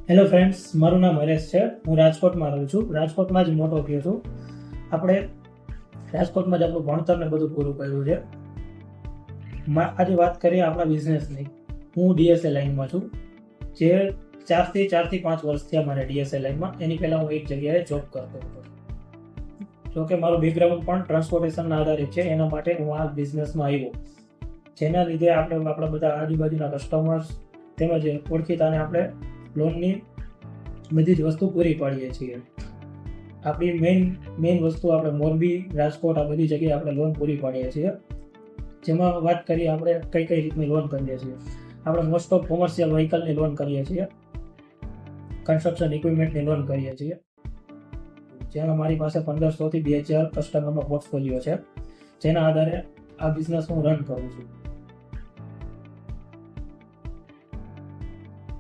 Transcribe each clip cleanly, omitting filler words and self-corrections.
Hello friends, મારું નામ હરેશ છે. હું રાજકોટમાં રહું છું. રાજકોટમાં જ મોટો થયો છું. આપણે રાજકોટમાં જ આપણું ભણતર ને બધું પૂરું કર્યું છે. આજે વાત કરીએ આપણા બિઝનેસની. હું ડીએસએ લાઇનમાં છું, જે 4 થી 5 વર્ષ થયા મારે ડીએસએ લાઇનમાં. એની પહેલાં હું એક જગ્યાએ જોબ કરતો હતો. જોકે મારું બેકગ્રાઉન્ડ પણ ટ્રાન્સપોર્ટેશનના આધારિત છે. એના માટે હું આ બિઝનેસમાં આવ્યો, જેના લીધે આપણે આપણા બધા આજુબાજુના કસ્ટમર્સ તેમજ ઓળખીતાને આપણે લોનની બધી જ વસ્તુ પૂરી પાડીએ છીએ. આપણી મેઇન વસ્તુ આપણે મોરબી, રાજકોટ આ બધી જગ્યાએ આપણે લોન પૂરી પાડીએ છીએ. જેમાં વાત કરીએ આપણે કઈ રીતની લોન કરીએ છીએ. આપણે મોસ્ટ ઓફ કોમર્શિયલ વ્હીકલની લોન કરીએ છીએ, કન્સ્ટ્રક્શન ઇક્વિપમેન્ટની લોન કરીએ છીએ. જેમાં મારી પાસે 1500 થી 2000 કસ્ટમરનો પોર્ટફોલિયો છે, જેના આધારે આ બિઝનેસ હું રન કરું છું.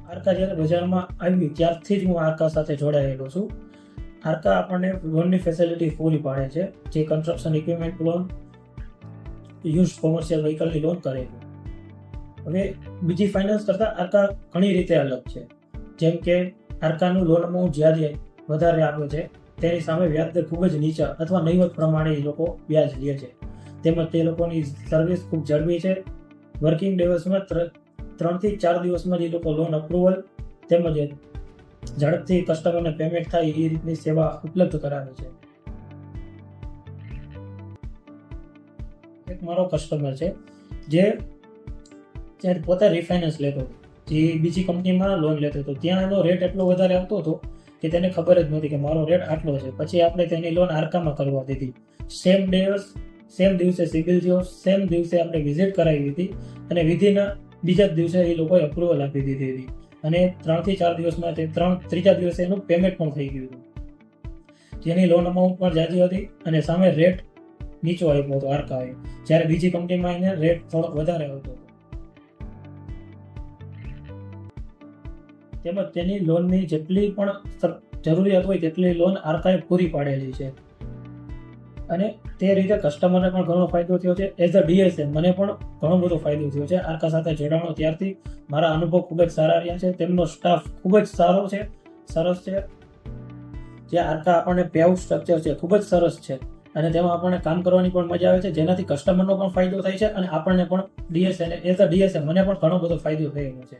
આર્કા જ્યારે બજારમાં આવ્યું ત્યારથી જ હું આર્કા સાથે જોડાયેલો છું. આર્કા આપણને લોનની ફેસિલિટી પૂરી પાડે છે, જે construction equipment loan, use commercial વ્હીકલની લોન કરે છે. હવે બીજી ફાઇનાન્સ કરતાં આર્કા ઘણી રીતે અલગ છે. જેમ કે આર્કાનું લોન અમાઉન્ટ જ્યારે વધારે આપે છે, તેની સામે વ્યાજદર ખૂબ જ નીચા અથવા નહીવત પ્રમાણે એ લોકો વ્યાજ લે છે. તેમજ તે લોકોની સર્વિસ ખૂબ ઝડપી છે. વર્કિંગ દિવસમાં 3 થી 4 દિવસમાં જ એ લોકો લોન અપ્રુવલ તેમજ ઝડપથી કસ્ટમરને પેમેન્ટ થાય એ રીતની સેવા ઉપલબ્ધ કરાવે છે. એક મારો કસ્ટમર છે જે જ્યારે પોતે રિફાઇનાન્સ લેતો હતો, જે બીજી કંપનીમાં લોન લેતો હતો, ત્યાં એનો રેટ એટલો વધારે આવતો હતો કે તેને ખબર જ નહોતી કે મારો રેટ આટલો છે. પછી આપણે તેની લોન આર્કામાં કરવા દીધી. સેમ દિવસે સિબિલ થયો, સેમ દિવસે આપણે વિઝિટ કરાવી હતી અને વિધિના બીજા જ દિવસે એ લોકોએ અપ્રુવલ આપી દીધી હતી. અને 3 થી 4 દિવસમાં ત્રીજા દિવસે એનું પેમેન્ટ પણ થઈ ગયું હતું. જેની લોન અમાઉન્ટ પણ જાજી હતી અને સામે રેટ નીચો આપ્યો હતો આર્કાએ, જ્યારે બીજી કંપનીમાં એને રેટ થોડોક વધારે આવતો હતો. તેમજ તેની લોનની જેટલી પણ જરૂરિયાત હોય તેટલી લોન આર્કાએ પૂરી પાડેલી છે. અને તે રીતે કસ્ટમરને પણ ઘણો ફાયદો થયો છે. એઝ અ ડીએસએ મને પણ ઘણો બધો ફાયદો થયો છે. આર્કા સાથે જોડાણો ત્યારથી મારા અનુભવ ખૂબ જ સારા રહ્યા છે. તેમનો સ્ટાફ ખૂબ જ સારો છે, સરસ છે. જે આર્કા આપણને પેઆઉટ સ્ટ્રક્ચર છે ખૂબ જ સરસ છે અને તેમાં આપણને કામ કરવાની પણ મજા આવે છે, જેનાથી કસ્ટમરનો પણ ફાયદો થાય છે અને આપણને પણ એઝ અ ડીએસએ મને પણ ઘણો બધો ફાયદો થયેલો છે.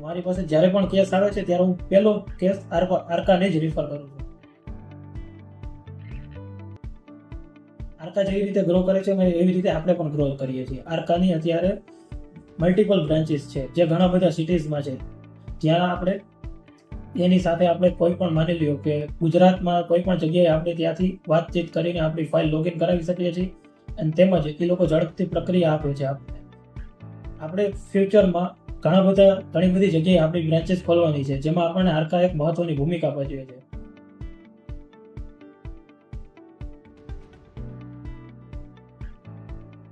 મારી પાસે જ્યારે પણ કેસ આવે છે ત્યારે હું પહેલો કેસ આર્કાને જ રિફર કરું છું. આર્કા જેવી રીતે ગ્રો કરે છે એવી રીતે આપણે પણ ગ્રો કરીએ છીએ. આર્કાની અત્યારે મલ્ટિપલ બ્રાન્ચીસ છે, જે ઘણા બધા સિટીઝમાં છે, જ્યાં આપણે એની સાથે આપણે કોઈ પણ માની લ્યો કે ગુજરાતમાં કોઈ પણ જગ્યાએ આપણે ત્યાંથી વાતચીત કરીને આપણી ફાઇલ લોગિન કરાવી શકીએ છીએ. અને તેમજ એ લોકો ઝડપથી પ્રક્રિયા આપે છે. આપણે ફ્યુચરમાં ઘણી બધી જગ્યાએ આપણી બ્રાન્ચીસ ખોલવાની છે, જેમાં આપણને આર્કા એક મહત્વની ભૂમિકા ભજવે છે.